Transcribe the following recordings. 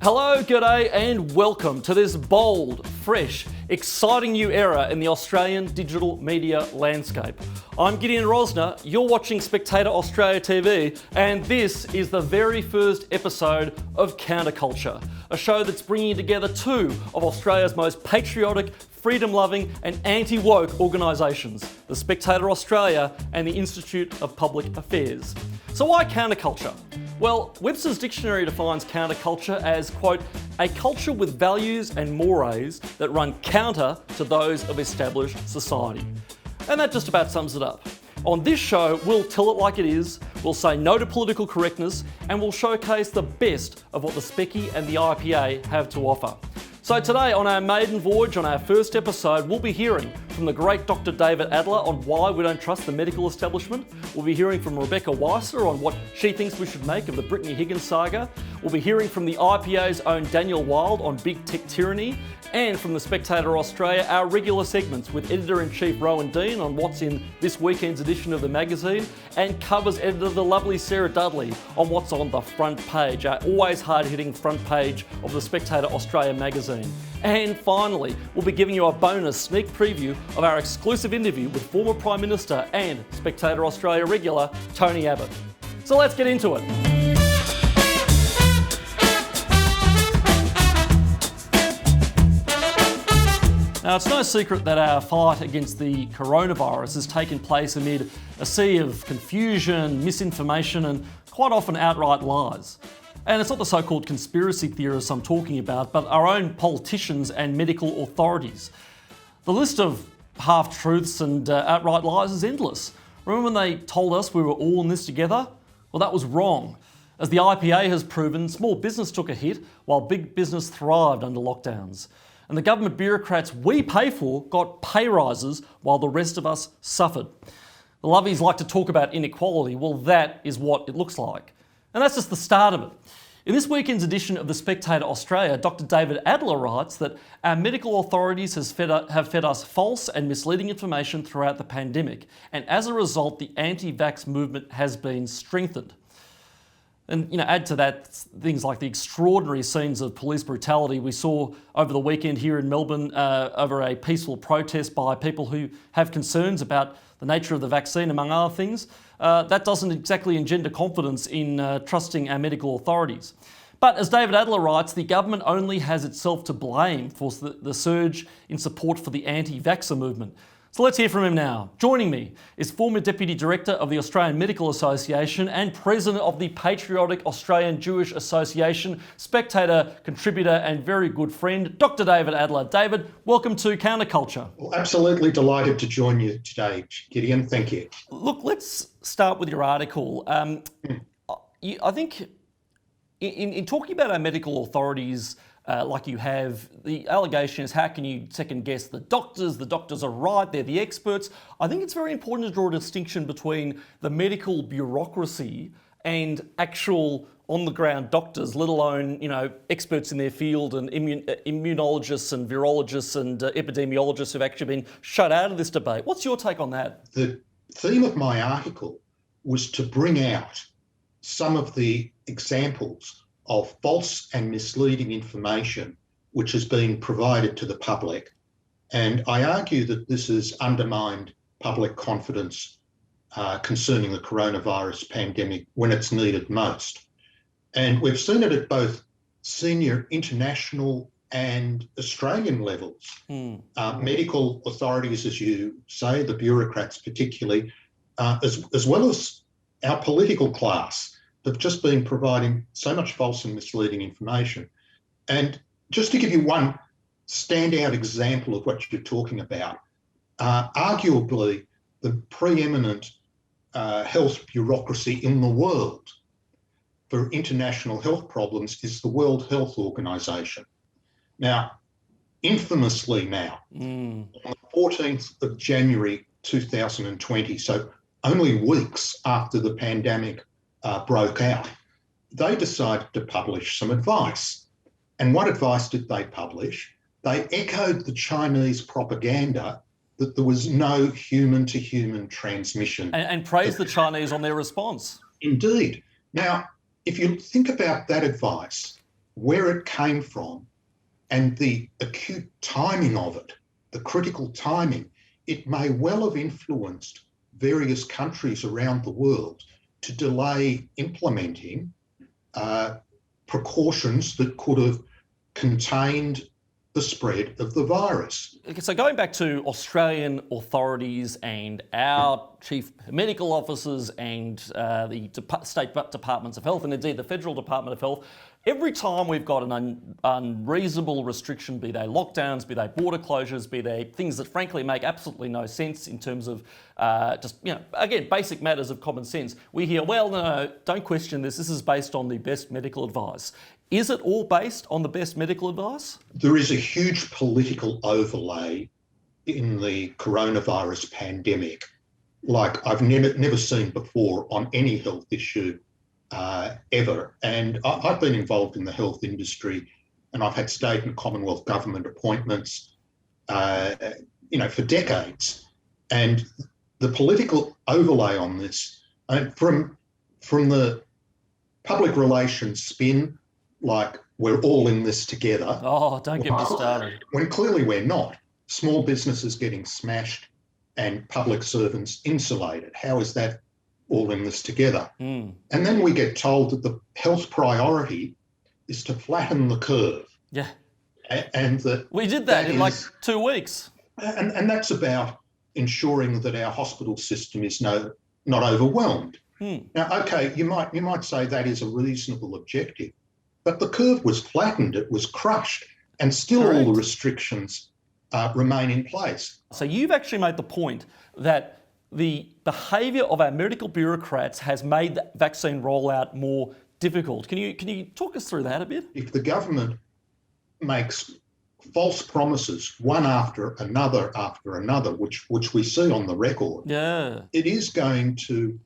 Hello, g'day, and welcome to this bold, fresh, exciting new era in the Australian digital media landscape. I'm Gideon Rosner, you're watching Spectator Australia TV, and this is the very first episode of CounterCulture, a show that's bringing together two of Australia's most patriotic, freedom-loving and anti-woke organisations, the Spectator Australia and the Institute of Public Affairs. So why counterculture? Well, Webster's dictionary defines counterculture as, quote, a culture with values and mores that run counter to those of established society. And that just about sums it up. On this show, we'll tell it like it is, we'll say no to political correctness, and we'll showcase the best of what the Specky and the IPA have to offer. So today, on our maiden voyage, on our first episode, we'll be hearing from the great Dr. David Adler on why we don't trust the medical establishment. We'll be hearing from Rebecca Weisser on what she thinks we should make of the Brittany Higgins saga. We'll be hearing from the IPA's own Daniel Wild on big tech tyranny. And from the Spectator Australia, our regular segments with Editor-in-Chief Rowan Dean on what's in this weekend's edition of the magazine, and Covers Editor the lovely Sarah Dudley on what's on the front page, our always hard-hitting front page of the Spectator Australia magazine. And finally, we'll be giving you a bonus sneak preview of our exclusive interview with former Prime Minister and Spectator Australia regular Tony Abbott. So let's get into it. Now, it's no secret that our fight against the coronavirus has taken place amid a sea of confusion, misinformation, and quite often outright lies. And it's not the so-called conspiracy theorists I'm talking about, but our own politicians and medical authorities. The list of half-truths and outright lies is endless. Remember when they told us we were all in this together? Well, that was wrong. As the IPA has proven, small business took a hit while big business thrived under lockdowns. And the government bureaucrats we pay for got pay rises while the rest of us suffered. The lovies like to talk about inequality. Well, that is what it looks like. And that's just the start of it. In this weekend's edition of the Spectator Australia, Dr. David Adler writes that our medical authorities have fed us false and misleading information throughout the pandemic, and as a result, the anti-vax movement has been strengthened. And add to that things like the extraordinary scenes of police brutality we saw over the weekend here in Melbourne over a peaceful protest by people who have concerns about the nature of the vaccine, among other things. That doesn't exactly engender confidence in trusting our medical authorities. But as David Adler writes, the government only has itself to blame for the surge in support for the anti-vaxxer movement. So let's hear from him now. Joining me is former Deputy Director of the Australian Medical Association and President of the Patriotic Australian Jewish Association, Spectator contributor and very good friend, Dr. David Adler. David, welcome to CounterCulture. Well, absolutely delighted to join you today, Gideon. Thank you. Look, let's start with your article. I think in talking about our medical authorities, like you have, the allegation is how can you second guess the doctors? The doctors are right, they're the experts. I think it's very important to draw a distinction between the medical bureaucracy and actual on-the-ground doctors, let alone, experts in their field and immunologists and virologists and epidemiologists who've actually been shut out of this debate. What's your take on that? The theme of my article was to bring out some of the examples of false and misleading information which has been provided to the public. And I argue that this has undermined public confidence concerning the coronavirus pandemic when it's needed most. And we've seen it at both senior international and Australian levels. Medical authorities, as you say, the bureaucrats particularly, as well as our political class, have just been providing so much false and misleading information. And just to give you one standout example of what you're talking about, arguably the preeminent health bureaucracy in the world for international health problems is the World Health Organization. Now, infamously now, on the 14th of January 2020, so only weeks after the pandemic broke out, they decided to publish some advice. And what advice did they publish? They echoed the Chinese propaganda that there was no human-to-human transmission. And praised the Chinese on their response. Indeed. Now, if you think about that advice, where it came from, and the acute timing of it, the critical timing, it may well have influenced various countries around the world to delay implementing precautions that could have contained the spread of the virus. Okay, so going back to Australian authorities and our chief medical officers and the state departments of health, and indeed the federal Department of Health, every time we've got an unreasonable restriction, be they lockdowns, be they border closures, be they things that frankly make absolutely no sense in terms of again, basic matters of common sense, we hear, well, no, don't question this is based on the best medical advice. Is it all based on the best medical advice? There is a huge political overlay in the coronavirus pandemic, like I've never seen before on any health issue ever. And I've been involved in the health industry, and I've had state and Commonwealth government appointments, for decades. And the political overlay on this, from the public relations spin, like we're all in this together. Oh, don't get me started. When clearly we're not. Small businesses getting smashed and public servants insulated. How is that all in this together? And then we get told that the health priority is to flatten the curve. Yeah. And that we did that in like 2 weeks. And that's about ensuring that our hospital system is not overwhelmed. Now, okay, you might say that is a reasonable objective, but the curve was flattened, it was crushed, and still all the restrictions remain in place. So you've actually made the point that the behaviour of our medical bureaucrats has made the vaccine rollout more difficult. Can you talk us through that a bit? If the government makes false promises one after another, which we see on the record, it is going to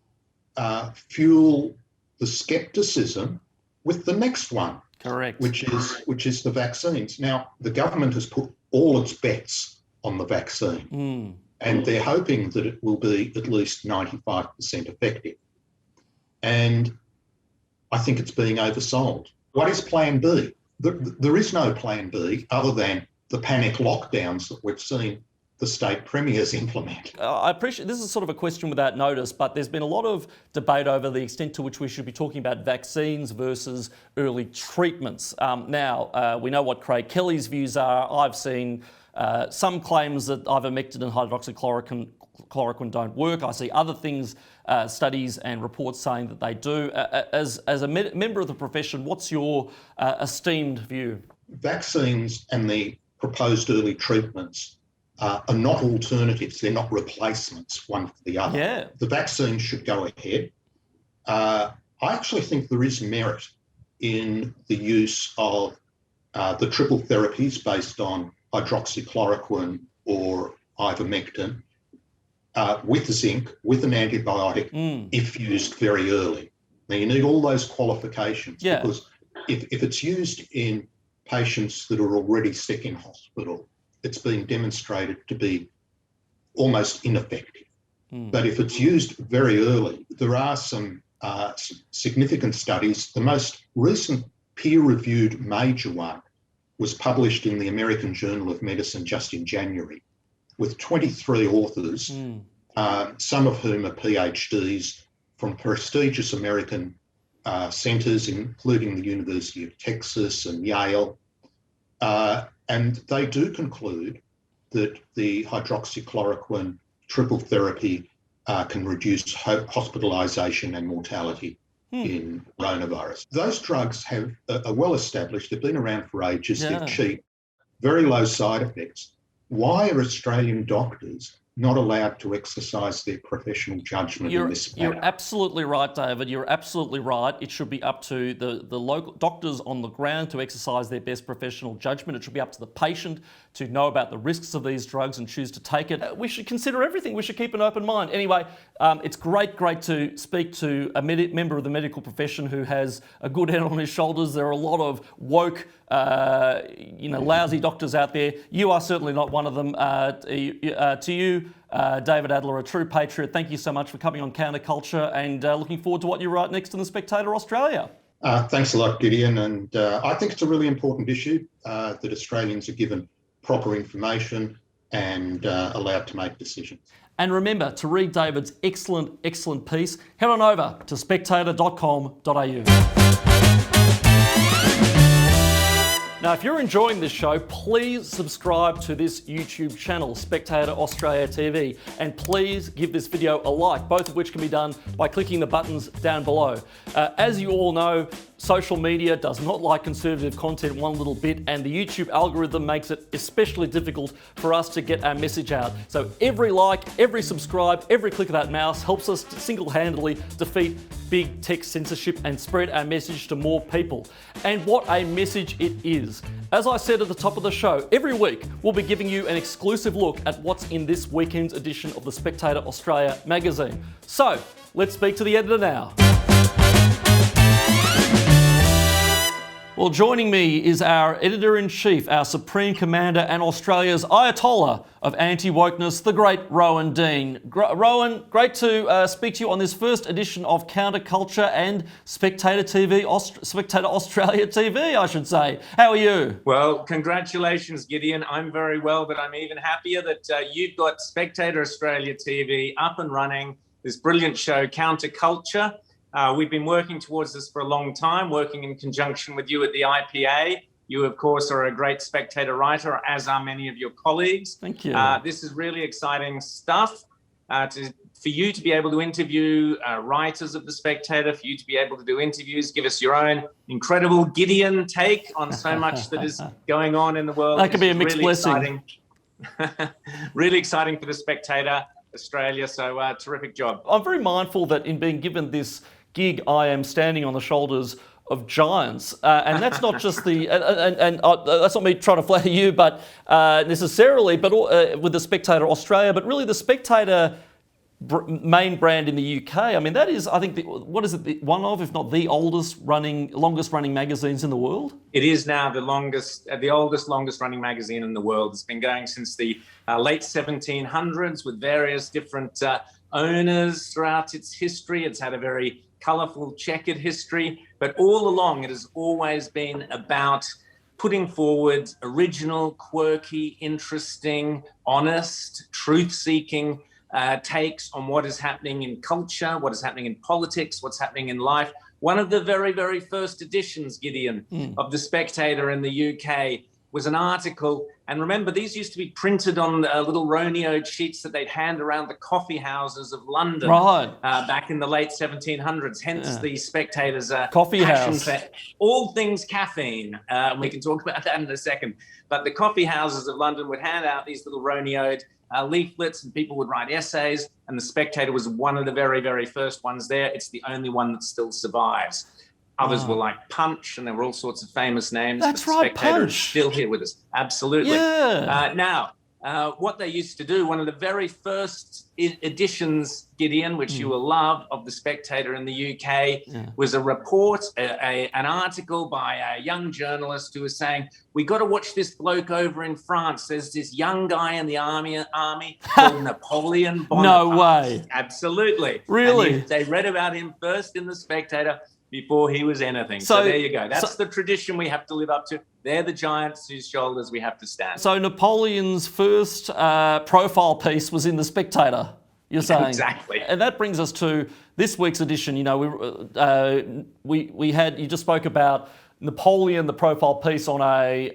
fuel the scepticism with the next one. Correct. Which is the vaccines. Now, the government has put all its bets on the vaccine, and they're hoping that it will be at least 95% effective. And I think it's being oversold. What is Plan B? There is no Plan B other than the panic lockdowns that we've seen the state premiers implement. I appreciate this is sort of a question without notice, but there's been a lot of debate over the extent to which we should be talking about vaccines versus early treatments. Now, we know what Craig Kelly's views are. I've seen some claims that ivermectin and hydroxychloroquine don't work. I see other things, studies and reports saying that they do. As a member of the profession, what's your esteemed view? Vaccines and the proposed early treatments are not alternatives, they're not replacements one for the other. Yeah. The vaccine should go ahead. I actually think there is merit in the use of the triple therapies based on hydroxychloroquine or ivermectin with zinc, with an antibiotic, if used very early. Now, you need all those qualifications because if it's used in patients that are already sick in hospital, it's been demonstrated to be almost ineffective. But if it's used very early, there are some significant studies. The most recent peer-reviewed major one was published in the American Journal of Medicine just in January, with 23 authors, some of whom are PhDs from prestigious American centres, including the University of Texas and Yale. And they do conclude that the hydroxychloroquine triple therapy can reduce hospitalisation and mortality in coronavirus. Those drugs are well established. They've been around for ages. They're cheap, very low side effects. Why are Australian doctors not allowed to exercise their professional judgment in this matter? You're absolutely right, David. You're absolutely right. It should be up to the local doctors on the ground to exercise their best professional judgment. It should be up to the patient to know about the risks of these drugs and choose to take it. We should consider everything. We should keep an open mind. Anyway, it's great to speak to a member of the medical profession who has a good head on his shoulders. There are a lot of woke, lousy doctors out there. You are certainly not one of them. To you, David Adler, a true patriot, thank you so much for coming on CounterCulture, and looking forward to what you write next in the Spectator Australia. Thanks a lot, Gideon. And I think it's a really important issue that Australians are given proper information and allowed to make decisions. And remember to read David's excellent piece. Head on over to spectator.com.au. Now, if you're enjoying this show, please subscribe to this YouTube channel, Spectator Australia TV, and please give this video a like, both of which can be done by clicking the buttons down below. As you all know, social media does not like conservative content one little bit, and the YouTube algorithm makes it especially difficult for us to get our message out. So every like, every subscribe, every click of that mouse helps us to single-handedly defeat big tech censorship and spread our message to more people. And what a message it is. As I said at the top of the show, every week we'll be giving you an exclusive look at what's in this weekend's edition of the Spectator Australia magazine. So, let's speak to the editor now. Well, joining me is our Editor-in-Chief, our Supreme Commander and Australia's Ayatollah of anti-wokeness, the great Rowan Dean. Rowan, great to speak to you on this first edition of CounterCulture and Spectator TV, Spectator Australia TV, I should say. How are you? Well, congratulations, Gideon. I'm very well, but I'm even happier that you've got Spectator Australia TV up and running, this brilliant show, CounterCulture. We've been working towards this for a long time, working in conjunction with you at the IPA. You, of course, are a great Spectator writer, as are many of your colleagues. Thank you. This is really exciting stuff for you to be able to interview writers of the Spectator, for you to be able to do interviews, give us your own incredible Gideon take on so much that is going on in the world. That could be a mixed really blessing. Really exciting for the Spectator Australia, so terrific job. I'm very mindful that in being given this gig, I am standing on the shoulders of giants, and that's not just the that's not me trying to flatter you, but necessarily, but with the Spectator Australia, but really the Spectator main brand in the UK. I mean, that is, I think, one of, if not the longest running magazines in the world? It is now the oldest, longest running magazine in the world. It's been going since the late 1700s with various different owners throughout its history. It's had a very colourful, checkered history, but all along it has always been about putting forward original, quirky, interesting, honest, truth-seeking takes on what is happening in culture, what is happening in politics, what's happening in life. One of the very, very first editions, Gideon, of The Spectator in the UK was an article. And remember, these used to be printed on little Roneoed sheets that they'd hand around the coffee houses of London back in the late 1700s. Hence the Spectator's coffee house for all things caffeine. We can talk about that in a second. But the coffee houses of London would hand out these little Roneoed leaflets, and people would write essays. And the Spectator was one of the very, very first ones there. It's the only one that still survives. Others were like Punch, and there were all sorts of famous names. That's right, Spectator is Punch. still here with us. Absolutely. Yeah. Now, what they used to do, one of the very first editions, Gideon, which you will love, of The Spectator in the UK, was a report, an article by a young journalist who was saying, we got to watch this bloke over in France. There's this young guy in the army called Napoleon Bonaparte. No way. Absolutely. Really? And they read about him first in The Spectator before he was anything. So there you go. That's the tradition we have to live up to. They're the giants whose shoulders we have to stand. So Napoleon's first profile piece was in The Spectator, you're saying? Exactly. And that brings us to this week's edition. You know, we had, you just spoke about Napoleon, the profile piece on a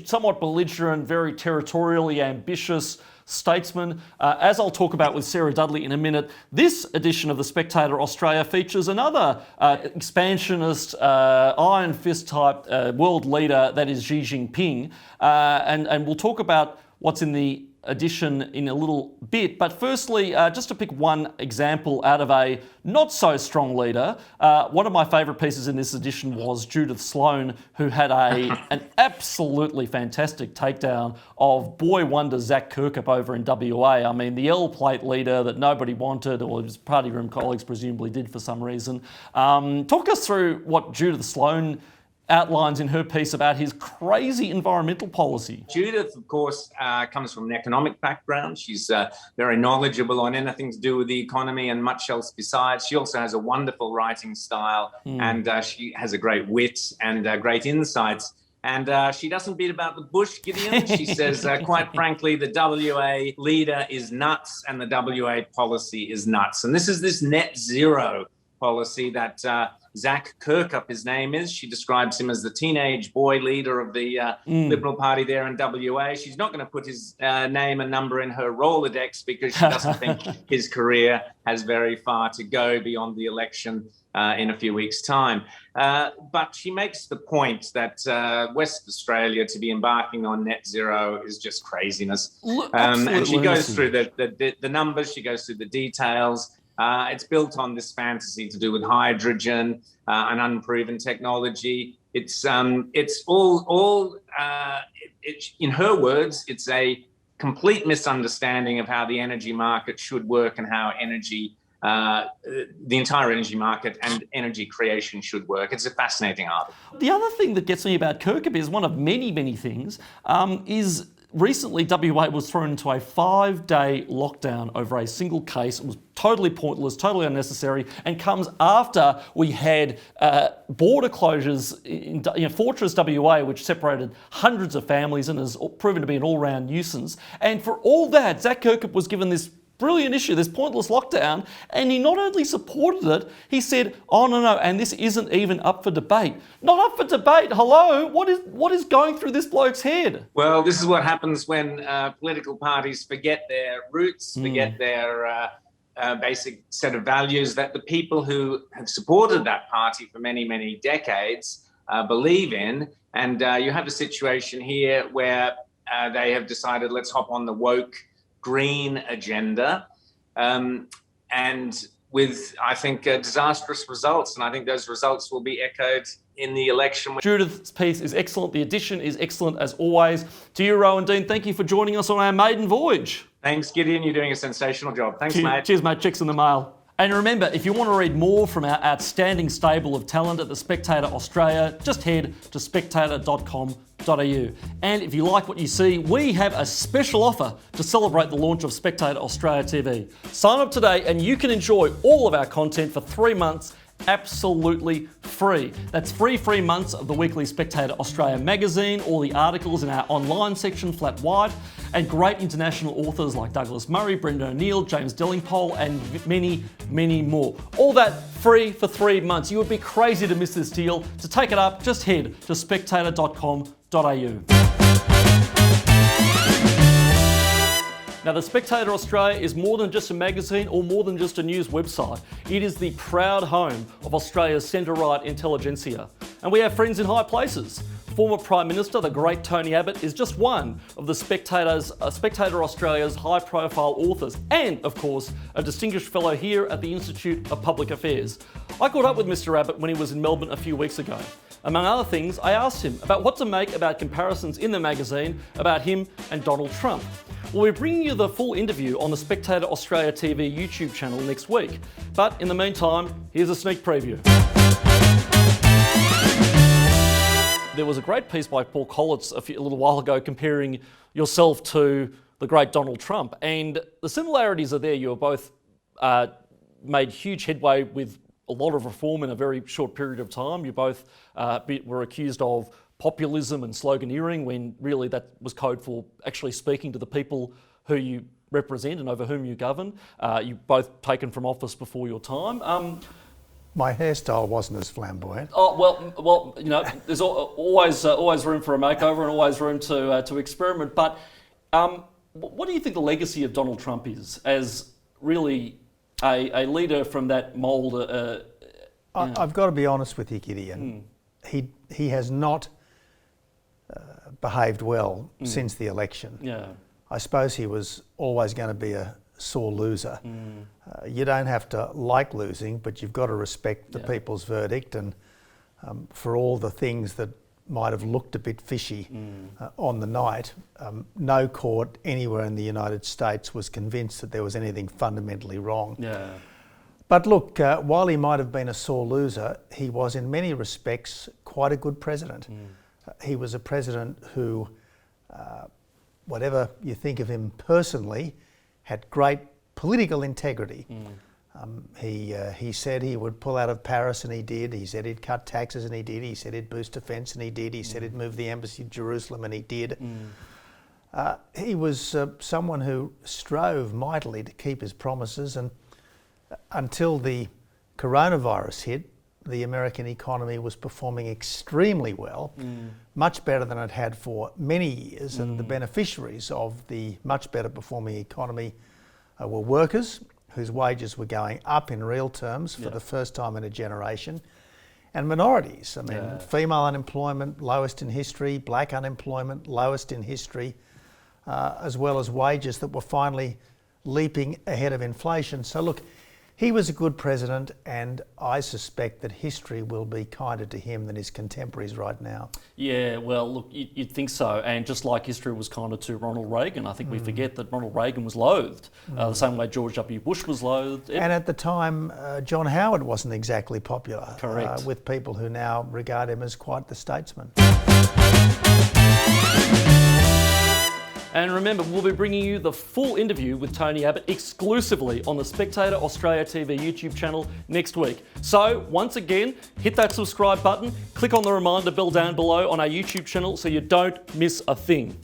somewhat belligerent, very territorially ambitious statesman. As I'll talk about with Sarah Dudley in a minute, this edition of The Spectator Australia features another expansionist, iron fist type world leader, that is Xi Xinping. And we'll talk about what's in the edition in a little bit. But firstly, just to pick one example out of a not so strong leader, one of my favourite pieces in this edition was Judith Sloan, who had an absolutely fantastic takedown of boy wonder Zak Kirkup over in WA. I mean, the L-plate leader that nobody wanted, or his party room colleagues presumably did for some reason. Talk us through what Judith Sloan outlines in her piece about his crazy environmental policy. Judith, of course, comes from an economic background. She's very knowledgeable on anything to do with the economy and much else besides. She also has a wonderful writing style, and she has a great wit and great insights. And she doesn't beat about the bush, Gideon. She says, quite frankly, the WA leader is nuts and the WA policy is nuts. And this is this net zero policy that Zak Kirkup, his name is. She describes him as the teenage boy leader of the Liberal Party there in WA. She's not going to put his name and number in her Rolodex because she doesn't think his career has very far to go beyond the election in a few weeks' time. But she makes the point that West Australia to be embarking on net zero is just craziness. And she goes through the numbers, she goes through the details. It's built on this fantasy to do with hydrogen and unproven technology. It's all in her words, it's a complete misunderstanding of how the energy market should work and how the entire energy market and energy creation should work. It's a fascinating article. The other thing that gets me about Kirkup is one of many, many things, is recently WA was thrown into a 5-day lockdown over a single case. It was totally pointless, totally unnecessary, and comes after we had border closures in Fortress WA, which separated hundreds of families and has proven to be an all-round nuisance. And for all that, Zak Kirkup was given this brilliant issue, this pointless lockdown, and he not only supported it, he said, oh no, and this isn't even up for debate. Not up for debate, hello? What is going through this bloke's head? Well, this is what happens when political parties forget their roots, forget their basic set of values that the people who have supported that party for many, many decades believe in. And you have a situation here where they have decided, let's hop on the woke green agenda, and with, I think, disastrous results. And I think those results will be echoed in the election. Judith's piece is excellent. The edition is excellent as always. To you, Rowan Dean, thank you for joining us on our maiden voyage. Thanks, Gideon. You're doing a sensational job. Thanks, mate. Cheers, mate. Checks in the mail. And remember, if you want to read more from our outstanding stable of talent at the Spectator Australia, just head to spectator.com.au. And if you like what you see, we have a special offer to celebrate the launch of Spectator Australia TV. Sign up today and you can enjoy all of our content for 3 months absolutely free. That's free months of the weekly Spectator Australia magazine, all the articles in our online section flat white, and great international authors like Douglas Murray, Brendan O'Neill, James Dellingpole, and many, many more. All that free for 3 months. You would be crazy to miss this deal. To take it up, just head to spectator.com.au. Now, the Spectator Australia is more than just a magazine or more than just a news website. It is the proud home of Australia's centre-right intelligentsia. And we have friends in high places. Former Prime Minister, the great Tony Abbott, is just one of the Spectator Australia's high-profile authors, and, of course, a distinguished fellow here at the Institute of Public Affairs. I caught up with Mr. Abbott when he was in Melbourne a few weeks ago. Among other things, I asked him about what to make about comparisons in the magazine about him and Donald Trump. We'll be bringing you the full interview on the Spectator Australia TV YouTube channel next week. But in the meantime, here's a sneak preview. There was a great piece by Paul Collitz a little while ago comparing yourself to the great Donald Trump. And the similarities are there. You were both made huge headway with a lot of reform in a very short period of time. You both were accused of populism and sloganeering when really that was code for actually speaking to the people who you represent and over whom you govern. You both taken from office before your time. My hairstyle wasn't as flamboyant. Oh well, you know, there's always room for a makeover and always room to experiment. But what do you think the legacy of Donald Trump is as really a leader from that mould? I've got to be honest with you, Gideon. He has not behaved well since the election. Yeah. I suppose he was always going to be a sore loser. You don't have to like losing, but you've got to respect the people's verdict, and for all the things that might have looked a bit fishy on the night, no court anywhere in the United States was convinced that there was anything fundamentally wrong. Yeah. But look, while he might have been a sore loser, he was in many respects quite a good president. He was a president who, whatever you think of him personally, had great political integrity. He said he would pull out of Paris, and he did. He said he'd cut taxes, and he did. He said he'd boost defence, and he did. He said he'd move the embassy to Jerusalem, and he did. He was someone who strove mightily to keep his promises, and until the coronavirus hit, the American economy was performing extremely well, much better than it had for many years, and the beneficiaries of the much better performing economy were workers whose wages were going up in real terms for the first time in a generation, and minorities. I mean, female unemployment, lowest in history, black unemployment, lowest in history, as well as wages that were finally leaping ahead of inflation. So look, he was a good president, and I suspect that history will be kinder to him than his contemporaries right now. Yeah, well, look, you'd think so. And just like history was kinder to Ronald Reagan, I think we forget that Ronald Reagan was loathed, the same way George W. Bush was loathed. And at the time, John Howard wasn't exactly popular. Correct. With people who now regard him as quite the statesman. And remember, we'll be bringing you the full interview with Tony Abbott exclusively on the Spectator Australia TV YouTube channel next week. So, once again, hit that subscribe button, click on the reminder bell down below on our YouTube channel so you don't miss a thing.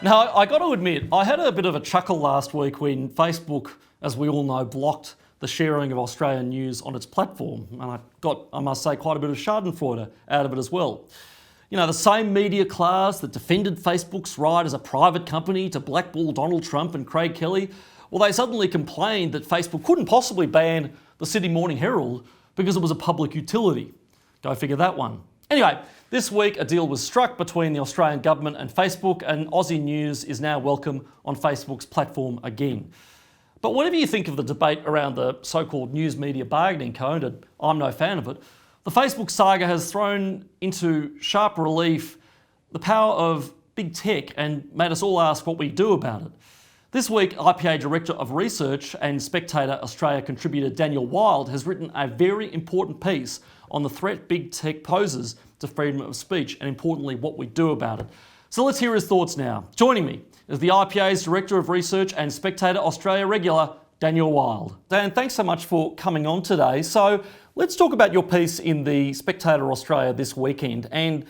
Now, I got to admit, I had a bit of a chuckle last week when Facebook, as we all know, blocked the sharing of Australian news on its platform. And I got, I must say, quite a bit of schadenfreude out of it as well. You know, the same media class that defended Facebook's right as a private company to blackball Donald Trump and Craig Kelly, well, they suddenly complained that Facebook couldn't possibly ban the Sydney Morning Herald because it was a public utility. Go figure that one. Anyway, this week a deal was struck between the Australian government and Facebook, and Aussie News is now welcome on Facebook's platform again. But whatever you think of the debate around the so-called news media bargaining code, and I'm no fan of it, the Facebook saga has thrown into sharp relief the power of big tech and made us all ask what we do about it. This week, IPA Director of Research and Spectator Australia contributor Daniel Wild has written a very important piece on the threat big tech poses to freedom of speech and, importantly, what we do about it. So let's hear his thoughts now. Joining me is the IPA's Director of Research and Spectator Australia regular, Daniel Wild. Dan, thanks so much for coming on today. So let's talk about your piece in the Spectator Australia this weekend. And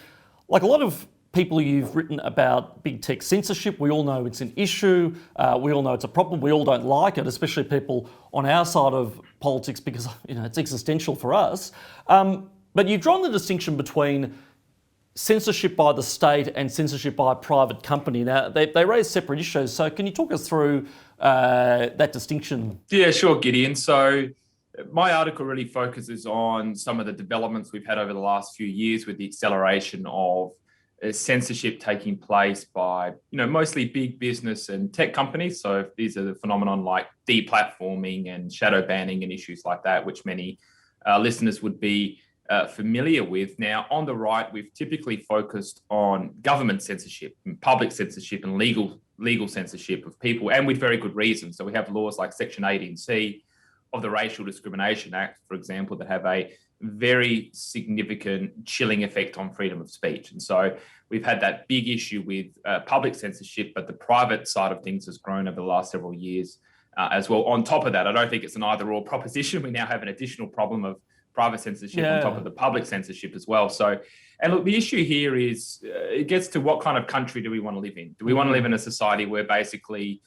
like a lot of people you've written about big tech censorship, we all know it's an issue, we all know it's a problem, we all don't like it, especially people on our side of politics because it's existential for us. But you've drawn the distinction between censorship by the state and censorship by a private company. Now, they raise separate issues, so can you talk us through that distinction? Yeah, sure, Gideon. So my article really focuses on some of the developments we've had over the last few years with the acceleration of censorship taking place by, mostly big business and tech companies. So these are the phenomenon like deplatforming and shadow banning and issues like that, which many listeners would be familiar with. Now, on the right, we've typically focused on government censorship, and public censorship and legal censorship of people, and with very good reason. So we have laws like Section 18C of the Racial Discrimination Act, for example, that have a very significant chilling effect on freedom of speech. And so we've had that big issue with public censorship, but the private side of things has grown over the last several years as well. On top of that, I don't think it's an either-or proposition. We now have an additional problem of private censorship on top of the public censorship as well. So, and look, the issue here is it gets to what kind of country do we want to live in? Do we want to live in a society where basically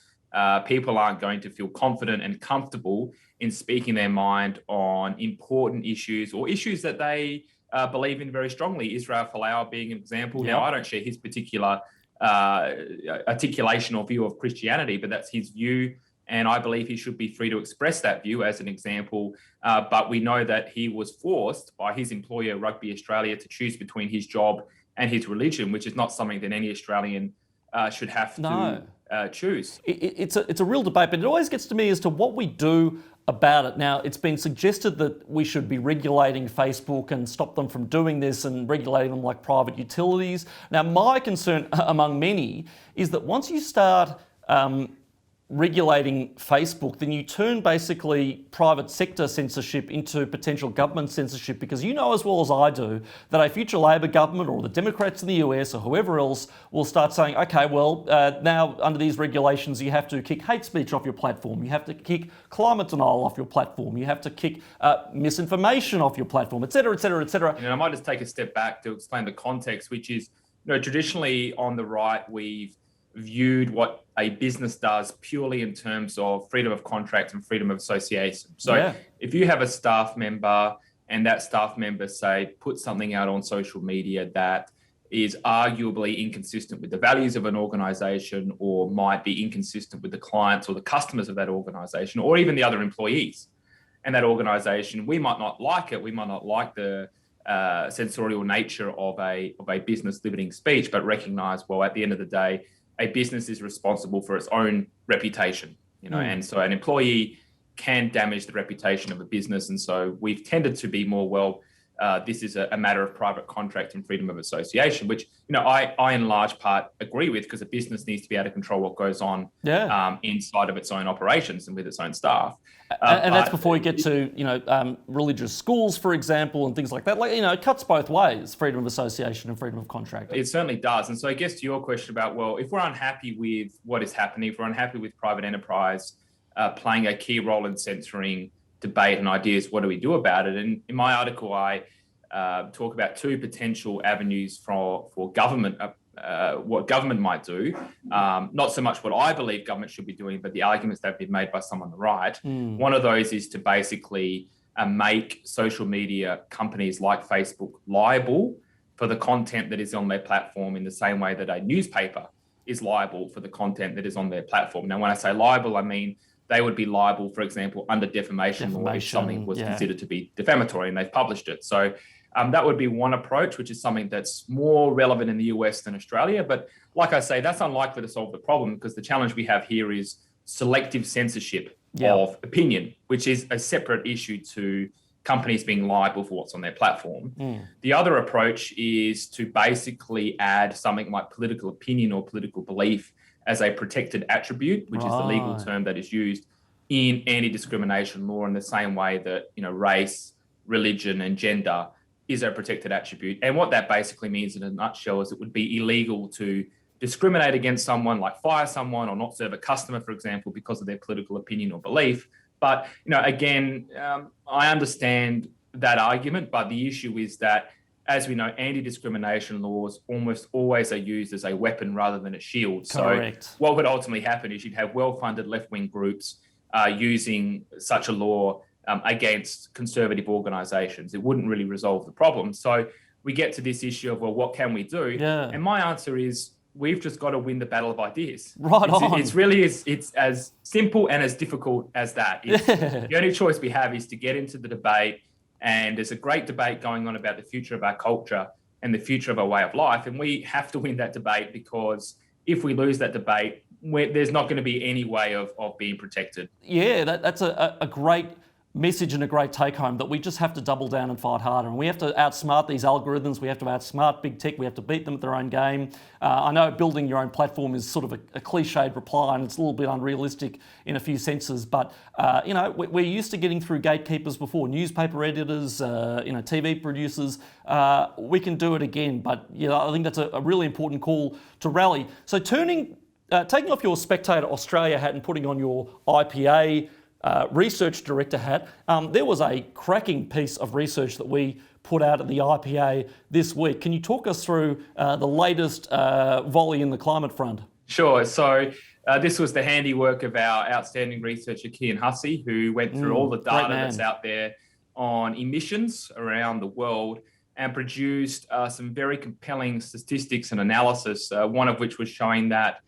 people aren't going to feel confident and comfortable in speaking their mind on important issues or issues that they believe in very strongly? Israel Folau being an example. Now, I don't share his particular articulation or view of Christianity, but that's his view. And I believe he should be free to express that view as an example. But we know that he was forced by his employer, Rugby Australia, to choose between his job and his religion, which is not something that any Australian should have to choose. It's a real debate, but it always gets to me as to what we do about it. Now, it's been suggested that we should be regulating Facebook and stop them from doing this and regulating them like private utilities. Now, my concern among many is that once you start regulating Facebook, then you turn basically private sector censorship into potential government censorship, because you know as well as I do that a future Labor government or the Democrats in the US or whoever else will start saying, okay, well, now under these regulations you have to kick hate speech off your platform, you have to kick climate denial off your platform, you have to kick misinformation off your platform, etc., etc., etc. And I might just take a step back to explain the context, which is, traditionally on the right, we've viewed what a business does purely in terms of freedom of contract and freedom of association. So if you have a staff member and that staff member, say, put something out on social media that is arguably inconsistent with the values of an organization, or might be inconsistent with the clients or the customers of that organization, or even the other employees and that organization, we might not like it. We might not like the censorial nature of a business limiting speech, but recognize, well, at the end of the day, a business is responsible for its own reputation, and so an employee can damage the reputation of a business. And so we've tended to be more, this is a matter of private contract and freedom of association, which, I in large part agree with, because a business needs to be able to control what goes on inside of its own operations and with its own staff. And that's before you get to, religious schools, for example, and things like that. Like, it cuts both ways, freedom of association and freedom of contract. It certainly does. And so I guess to your question about, well, if we're unhappy with what is happening, if we're unhappy with private enterprise playing a key role in censoring debate and ideas, what do we do about it? And in my article, I talk about two potential avenues for government, what government might do. Not so much what I believe government should be doing, but the arguments that have been made by some on the right. One of those is to basically make social media companies like Facebook liable for the content that is on their platform, in the same way that a newspaper is liable for the content that is on their platform. Now, when I say liable, I mean they would be liable, for example, under defamation law if something was considered to be defamatory and they've published it. So that would be one approach, which is something that's more relevant in the US than Australia. But like I say, that's unlikely to solve the problem, because the challenge we have here is selective censorship of opinion, which is a separate issue to companies being liable for what's on their platform. The other approach is to basically add something like political opinion or political belief as a protected attribute, which is the legal term that is used in anti-discrimination law, in the same way that, race, religion, and gender is a protected attribute. And what that basically means in a nutshell is it would be illegal to discriminate against someone, like fire someone or not serve a customer, for example, because of their political opinion or belief. But, again, I understand that argument, but the issue is that, as we know, anti-discrimination laws almost always are used as a weapon rather than a shield. Correct. So what would ultimately happen is you'd have well-funded left-wing groups using such a law against conservative organisations. It wouldn't really resolve the problem. So we get to this issue of, well, what can we do? And my answer is, we've just got to win the battle of ideas. It's really it's as simple and as difficult as that. The only choice we have is to get into the debate. And there's a great debate going on about the future of our culture and the future of our way of life. And we have to win that debate, because if we lose that debate, there's not going to be any way of being protected. Yeah, that's a great message and a great take home, that we just have to double down and fight harder. And we have to outsmart these algorithms. We have to outsmart big tech. We have to beat them at their own game. I know building your own platform is sort of a cliched reply, and it's a little bit unrealistic in a few senses. But, we're used to getting through gatekeepers before, newspaper editors, TV producers. We can do it again. But, I think that's a really important call to rally. So taking off your Spectator Australia hat and putting on your IPA research director hat, there was a cracking piece of research that we put out at the IPA this week. Can you talk us through the latest volley in the climate front? Sure. So this was the handiwork of our outstanding researcher, Kian Hussey, who went through all the data that's out there on emissions around the world and produced some very compelling statistics and analysis, one of which was showing that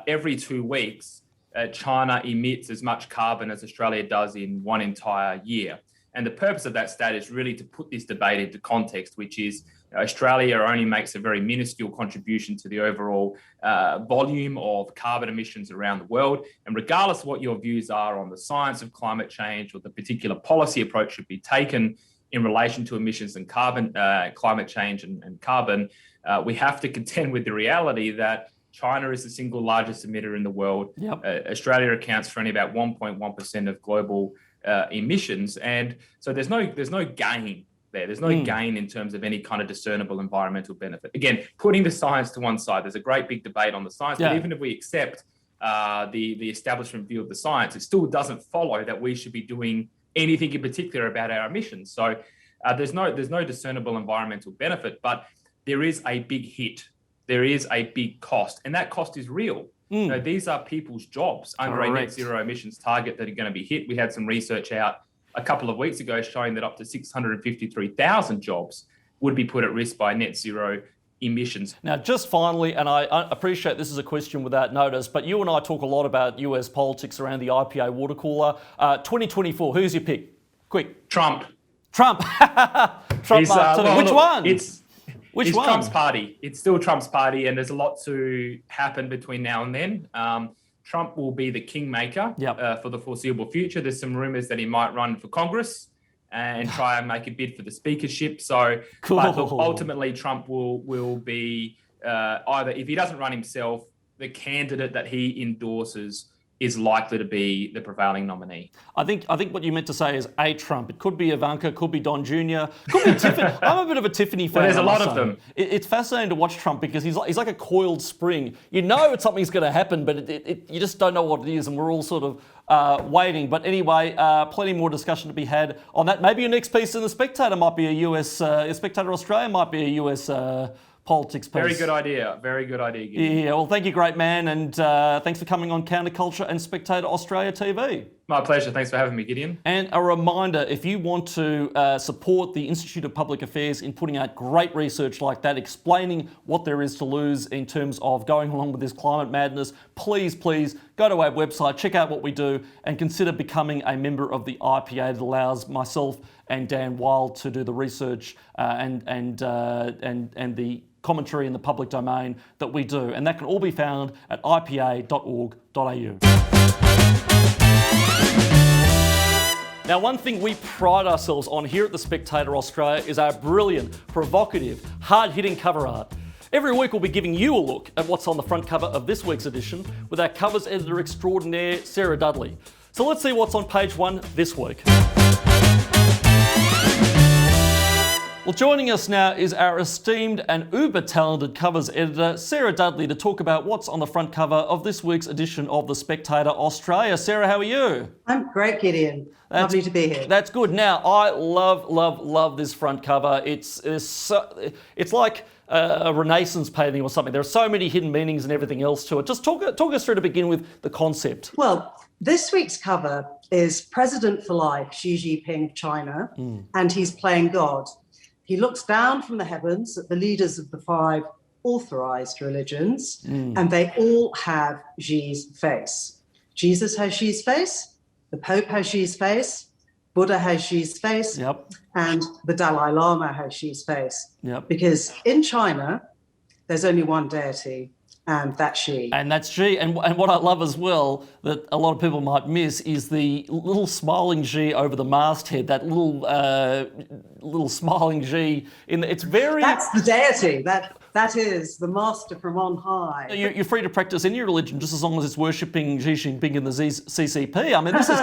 every 2 weeks, China emits as much carbon as Australia does in one entire year. And the purpose of that stat is really to put this debate into context, which is Australia only makes a very minuscule contribution to the overall volume of carbon emissions around the world. And regardless of what your views are on the science of climate change or the particular policy approach should be taken in relation to emissions and carbon, climate change and carbon, we have to contend with the reality that China is the single largest emitter in the world. Yep. Australia accounts for only about 1.1% of global emissions, and so there's no gain there. There's no gain in terms of any kind of discernible environmental benefit. Again, putting the science to one side, there's a great big debate on the science, but even if we accept the establishment view of the science, it still doesn't follow that we should be doing anything in particular about our emissions. So there's no discernible environmental benefit, but there is a big hit. There is a big cost, and that cost is real. You know, these are people's jobs under a net zero emissions target that are going to be hit. We had some research out a couple of weeks ago showing that up to 653,000 jobs would be put at risk by net zero emissions. Now, just finally, and I appreciate this is a question without notice, but you and I talk a lot about US politics around the IPA water cooler. 2024, who's your pick? Quick. Trump. Trump, Mark. Which one? It's Trump's party. It's still Trump's party, and there's a lot to happen between now and then. Trump will be the kingmaker for the foreseeable future. There's some rumours that he might run for Congress and try and make a bid for the speakership. So, cool. But look, ultimately, Trump will be either, if he doesn't run himself, the candidate that he endorses is likely to be the prevailing nominee. I think what you meant to say is a Trump. It could be Ivanka, could be Don Jr., could be Tiffany. I'm a bit of a Tiffany fan. Well, there's a lot of them. It's fascinating to watch Trump because he's like a coiled spring. You know something's going to happen, but you just don't know what it is, and we're all sort of waiting. But anyway, plenty more discussion to be had on that. Maybe your next piece in the Spectator might be a US, Spectator Australia might be a US politics piece. Very good idea. Very good idea, Gideon. Yeah, well, thank you, great man, and thanks for coming on CounterCulture and Spectator Australia TV. My pleasure. Thanks for having me, Gideon. And a reminder, if you want to support the Institute of Public Affairs in putting out great research like that, explaining what there is to lose in terms of going along with this climate madness, please go to our website, check out what we do, and consider becoming a member of the IPA that allows myself and Dan Wild to do the research and the commentary in the public domain that we do. And that can all be found at ipa.org.au. Now, one thing we pride ourselves on here at the Spectator Australia is our brilliant, provocative, hard-hitting cover art. Every week we'll be giving you a look at what's on the front cover of this week's edition with our covers editor extraordinaire, Sarah Dudley. So let's see what's on page one this week. Well, joining us now is our esteemed and uber-talented covers editor, Sarah Dudley, to talk about what's on the front cover of this week's edition of the Spectator Australia. Sarah, how are you? I'm great, Gideon. Lovely to be here. That's good. Now, I love this front cover. It's like a Renaissance painting or something. There are so many hidden meanings and everything else to it. Just talk us through to begin with the concept. Well, this week's cover is President for Life, Xi Xinping of China, and he's playing God. He looks down from the heavens at the leaders of the 5 authorized religions, and they all have Xi's face. Jesus has Xi's face, the Pope has Xi's face, Buddha has Xi's face, and the Dalai Lama has Xi's face. Because in China, there's only one deity, and that's Xi. And that's Xi. And what I love as well, that a lot of people might miss, is the little smiling Xi over the masthead, that little smiling Xi. It's very... That's the deity. That is the master from on high. You're free to practice any religion just as long as it's worshipping Xi Xinping and the CCP. I mean, this is...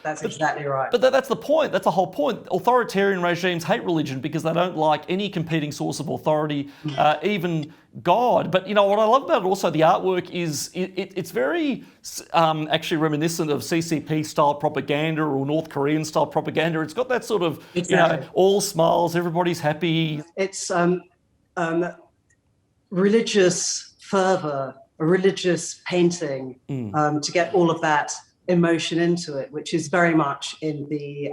That's exactly right. But that's the point. That's the whole point. Authoritarian regimes hate religion because they don't like any competing source of authority, even God. But, you know, what I love about it also, the artwork is... It's very actually reminiscent of CCP-style propaganda or North Korean-style propaganda. It's got that sort of, all smiles, everybody's happy. It's... religious fervor, a religious painting to get all of that emotion into it, which is very much in the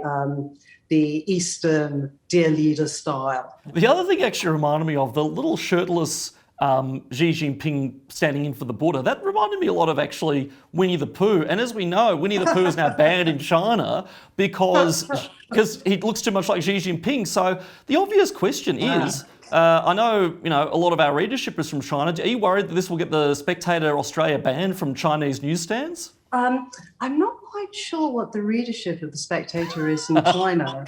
Eastern dear leader style. The other thing actually reminded me of the little shirtless Xi Jinping standing in for the Buddha. That reminded me a lot of actually Winnie the Pooh. And as we know, Winnie the Pooh is now banned in China because he looks too much like Xi Jinping. So the obvious question is, I know, a lot of our readership is from China. Are you worried that this will get the Spectator Australia banned from Chinese newsstands? I'm not quite sure what the readership of the Spectator is in China.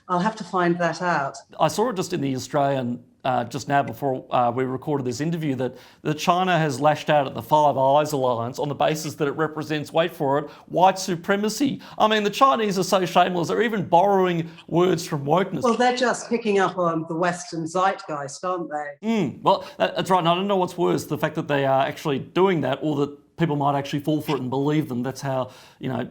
I'll have to find that out. I saw it just in the Australian just now before we recorded this interview that China has lashed out at the Five Eyes Alliance on the basis that it represents, wait for it, white supremacy. I mean, the Chinese are so shameless. They're even borrowing words from wokeness. Well, they're just picking up on the Western zeitgeist, aren't they? Well, that's right. And I don't know what's worse, the fact that they are actually doing that or that people might actually fall for it and believe them. That's how,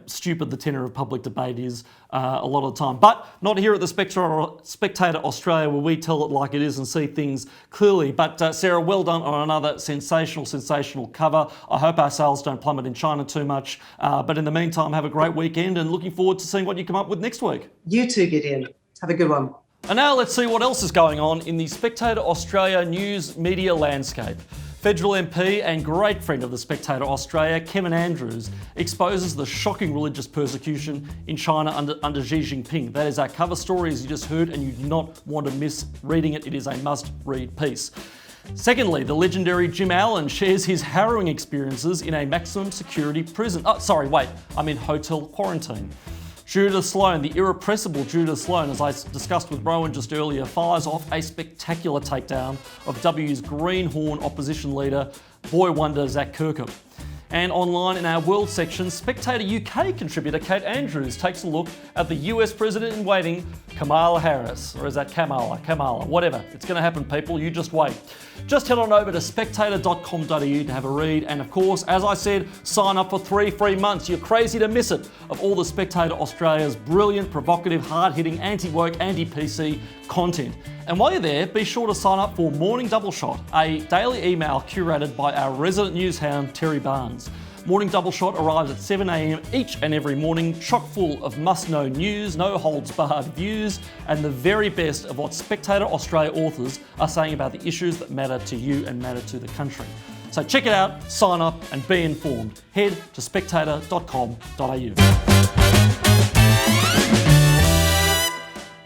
stupid the tenor of public debate is a lot of the time. But not here at the Spectator Australia, where we tell it like it is and see things clearly. But Sarah, well done on another sensational cover. I hope our sales don't plummet in China too much. But in the meantime, have a great weekend and looking forward to seeing what you come up with next week. You too, Gideon. Have a good one. And now let's see what else is going on in the Spectator Australia news media landscape. Federal MP and great friend of the Spectator Australia, Kevin Andrews, exposes the shocking religious persecution in China under Xi Xinping. That is our cover story, as you just heard, and you do not want to miss reading it. It is a must-read piece. Secondly, the legendary Jim Allen shares his harrowing experiences in a maximum security prison. Hotel quarantine. Judith Sloan, the irrepressible Judith Sloan, as I discussed with Rowan just earlier, fires off a spectacular takedown of W's greenhorn opposition leader, boy wonder Zak Kirkup. And online in our World section, Spectator UK contributor Kate Andrews takes a look at the US President-in-waiting, Kamala Harris. Or is that Kamala, whatever. It's going to happen, people. You just wait. Just head on over to spectator.com.au to have a read. And of course, as I said, sign up for 3 free months. You're crazy to miss it, of all the Spectator Australia's brilliant, provocative, hard-hitting, anti-woke, anti-PC content. And while you're there, be sure to sign up for Morning Double Shot, a daily email curated by our resident news hound, Terry Barnes. Morning Double Shot arrives at 7 a.m. each and every morning, chock full of must-know news, no-holds-barred views, and the very best of what Spectator Australia authors are saying about the issues that matter to you and matter to the country. So check it out, sign up, and be informed. Head to spectator.com.au.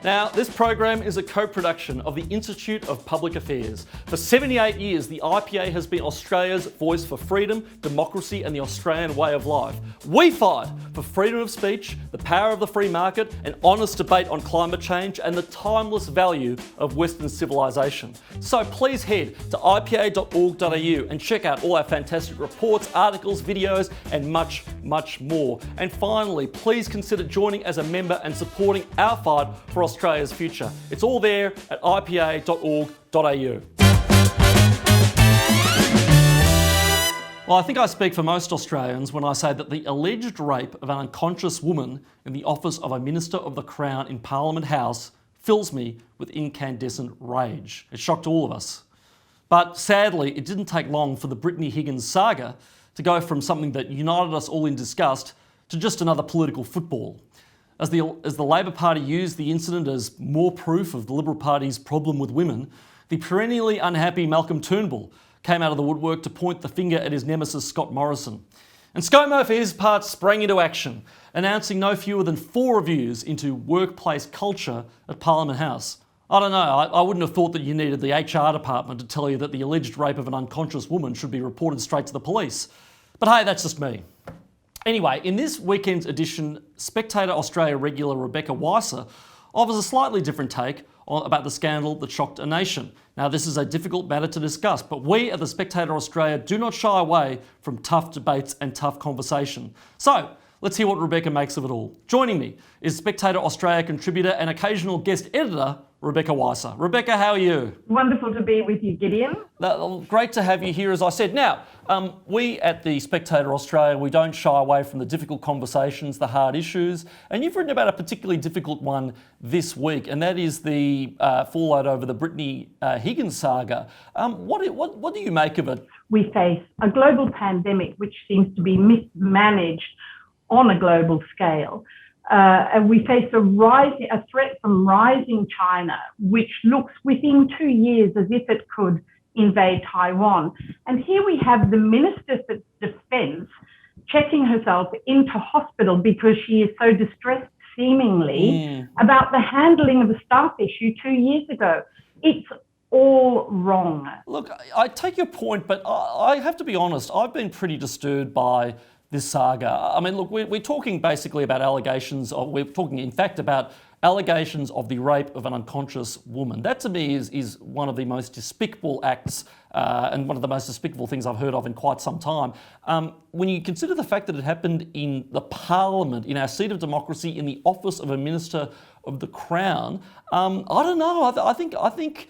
Now, this program is a co-production of the Institute of Public Affairs. For 78 years, the IPA has been Australia's voice for freedom, democracy, and the Australian way of life. We fight for freedom of speech, the power of the free market, an honest debate on climate change, and the timeless value of Western civilization. So please head to ipa.org.au and check out all our fantastic reports, articles, videos, and much, much more. And finally, please consider joining as a member and supporting our fight for Australia's future. It's all there at ipa.org.au. Well, I think I speak for most Australians when I say that the alleged rape of an unconscious woman in the office of a Minister of the Crown in Parliament House fills me with incandescent rage. It shocked all of us. But sadly, it didn't take long for the Brittany Higgins saga to go from something that united us all in disgust to just another political football. As the Labor Party used the incident as more proof of the Liberal Party's problem with women, the perennially unhappy Malcolm Turnbull came out of the woodwork to point the finger at his nemesis Scott Morrison. And ScoMo, for his part, sprang into action, announcing no fewer than 4 reviews into workplace culture at Parliament House. I don't know, I wouldn't have thought that you needed the HR department to tell you that the alleged rape of an unconscious woman should be reported straight to the police. But hey, that's just me. Anyway, in this weekend's edition, Spectator Australia regular Rebecca Weisser offers a slightly different take about the scandal that shocked a nation. Now, this is a difficult matter to discuss, but we at the Spectator Australia do not shy away from tough debates and tough conversation. So, let's hear what Rebecca makes of it all. Joining me is Spectator Australia contributor and occasional guest editor, Rebecca Weisser. Rebecca, how are you? Wonderful to be with you, Gideon. Great to have you here, as I said. Now, we at the Spectator Australia, we don't shy away from the difficult conversations, the hard issues, and you've written about a particularly difficult one this week, and that is the fallout over the Brittany Higgins saga. What do you make of it? We face a global pandemic which seems to be mismanaged on a global scale. And we face a threat from rising China, which looks within 2 years as if it could invade Taiwan. And here we have the Minister for Defence checking herself into hospital because she is so distressed, seemingly, about the handling of a staff issue 2 years ago. It's all wrong. Look, I take your point, but I have to be honest, I've been pretty disturbed by this saga. I mean, look, we're talking basically about allegations, or we're talking in fact about allegations of the rape of an unconscious woman. That to me is one of the most despicable acts and one of the most despicable things I've heard of in quite some time. When you consider the fact that it happened in the Parliament, in our seat of democracy, in the office of a Minister of the Crown, I don't know. I think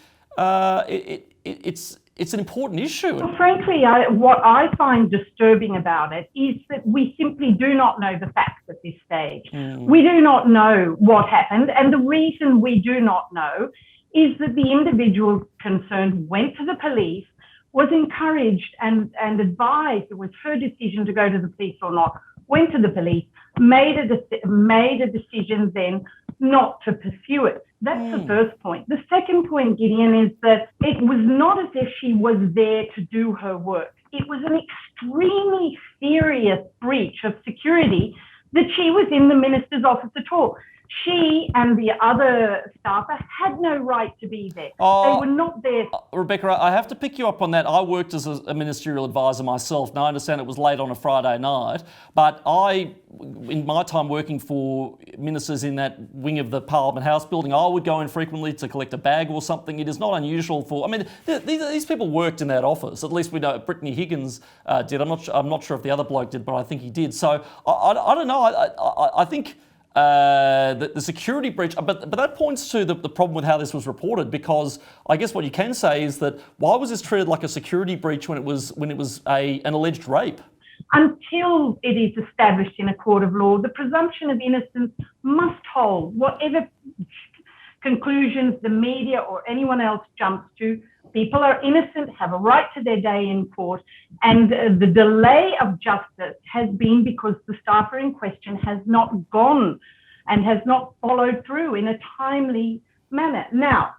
it's an important issue. Well, frankly, what I find disturbing about it is that we simply do not know the facts at this stage. We do not know what happened, and the reason we do not know is that the individual concerned went to the police, was encouraged and advised, it was her decision to go to the police or not, went to the police, made a decision then not to pursue it. That's the first point. The second point, Gideon, is that it was not as if she was there to do her work. It was an extremely serious breach of security that she was in the minister's office at all. She and the other staffer had no right to be there. They were not there. Rebecca, I have to pick you up on that. I worked as a ministerial advisor myself. Now, I understand it was late on a Friday night, but in my time working for ministers in that wing of the Parliament House building, I would go in frequently to collect a bag or something. It is not unusual these people worked in that office. At least we know Brittany Higgins did. I'm not sure if the other bloke did, but I think he did. So I don't know. I think the security breach, but that points to the problem with how this was reported, because I guess what you can say is that why was this treated like a security breach when it was an alleged rape? Until it is established in a court of law, the presumption of innocence must hold. Whatever conclusions the media or anyone else jumps to, people are innocent, have a right to their day in court, and the delay of justice has been because the staffer in question has not gone and has not followed through in a timely manner. Now,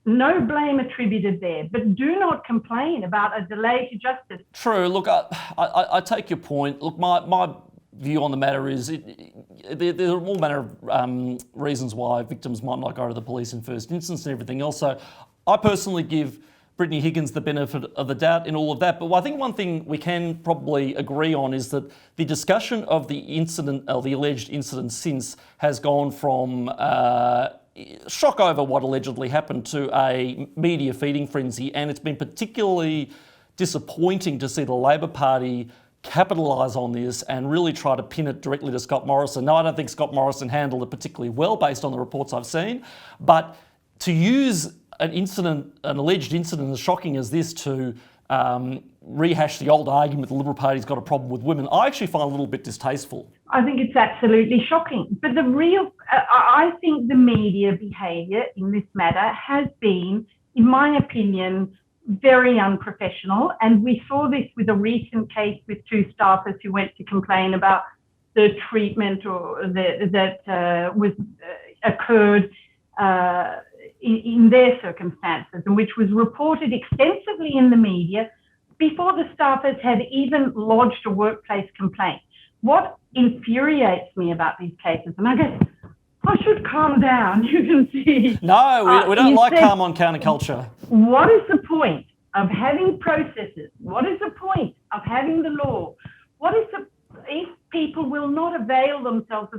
no blame attributed there, but do not complain about a delay to justice. True. Look, I take your point. Look, my view on the matter is there are all manner of reasons why victims might not go to the police in first instance and everything else. So I personally give Brittany Higgins the benefit of the doubt in all of that. But I think one thing we can probably agree on is that the discussion of the incident, or the alleged incident since, has gone from shock over what allegedly happened to a media feeding frenzy. And it's been particularly disappointing to see the Labor Party capitalise on this and really try to pin it directly to Scott Morrison. No, I don't think Scott Morrison handled it particularly well based on the reports I've seen. But to use an alleged incident as shocking as this to rehash the old argument the Liberal Party's got a problem with women, I actually find a little bit distasteful. I think it's absolutely shocking. But I think the media behaviour in this matter has been, in my opinion, very unprofessional. And we saw this with a recent case with two staffers who went to complain about the treatment that occurred in their circumstances, and which was reported extensively in the media before the staffers had even lodged a workplace complaint. What infuriates me about these cases, and I guess I should calm down, you can see. No, we don't like calm on CounterCulture. What is the point of having processes? What is the point of having the law? If people will not avail themselves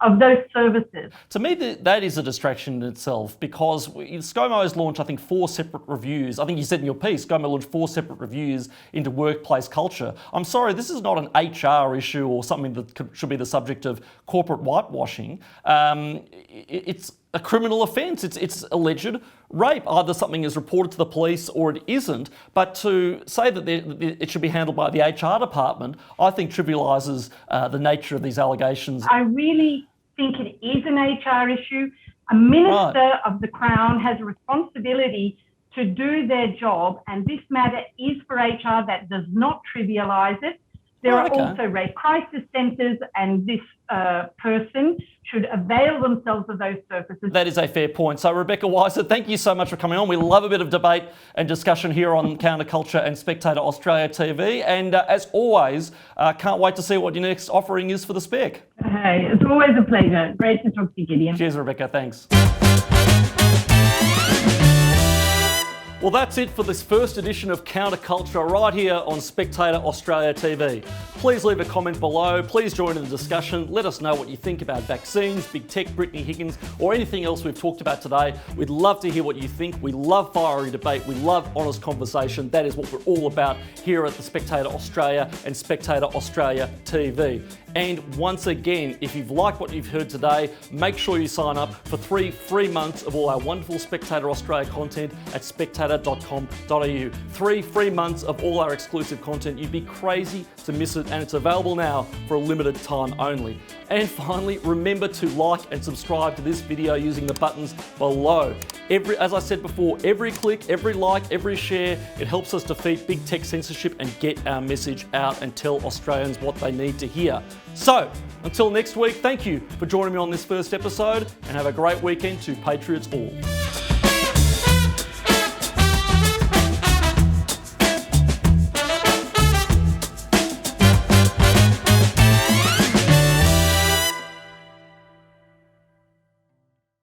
of those services? To me, that is a distraction in itself, because ScoMo has launched, I think, 4 separate reviews. I think you said in your piece, ScoMo launched 4 separate reviews into workplace culture. I'm sorry, this is not an HR issue or something that should be the subject of corporate whitewashing. It's a criminal offence. It's alleged rape. Either something is reported to the police or it isn't. But to say that it should be handled by the HR department, I think trivialises the nature of these allegations. I really think it is an HR issue. A minister of the Crown has a responsibility to do their job, and this matter is for HR. That does not trivialise it. There are also rape crisis centres, and this person should avail themselves of those services. That is a fair point. So, Rebecca Weisser, thank you so much for coming on. We love a bit of debate and discussion here on CounterCulture and Spectator Australia TV. And as always, can't wait to see what your next offering is for the Spec. Hey, it's always a pleasure. Great to talk to you, Gideon. Cheers, Rebecca. Thanks. Well, that's it for this first edition of CounterCulture right here on Spectator Australia TV. Please leave a comment below. Please join in the discussion. Let us know what you think about vaccines, big tech, Brittany Higgins, or anything else we've talked about today. We'd love to hear what you think. We love fiery debate. We love honest conversation. That is what we're all about here at the Spectator Australia and Spectator Australia TV. And once again, if you've liked what you've heard today, make sure you sign up for 3 free months of all our wonderful Spectator Australia content at spectator.com.au. 3 free months of all our exclusive content. You'd be crazy to miss it, and it's available now for a limited time only. And finally, remember to like and subscribe to this video using the buttons below. As I said before, every click, every like, every share, it helps us defeat big tech censorship and get our message out and tell Australians what they need to hear. So, until next week, thank you for joining me on this first episode, and have a great weekend to Patriots all.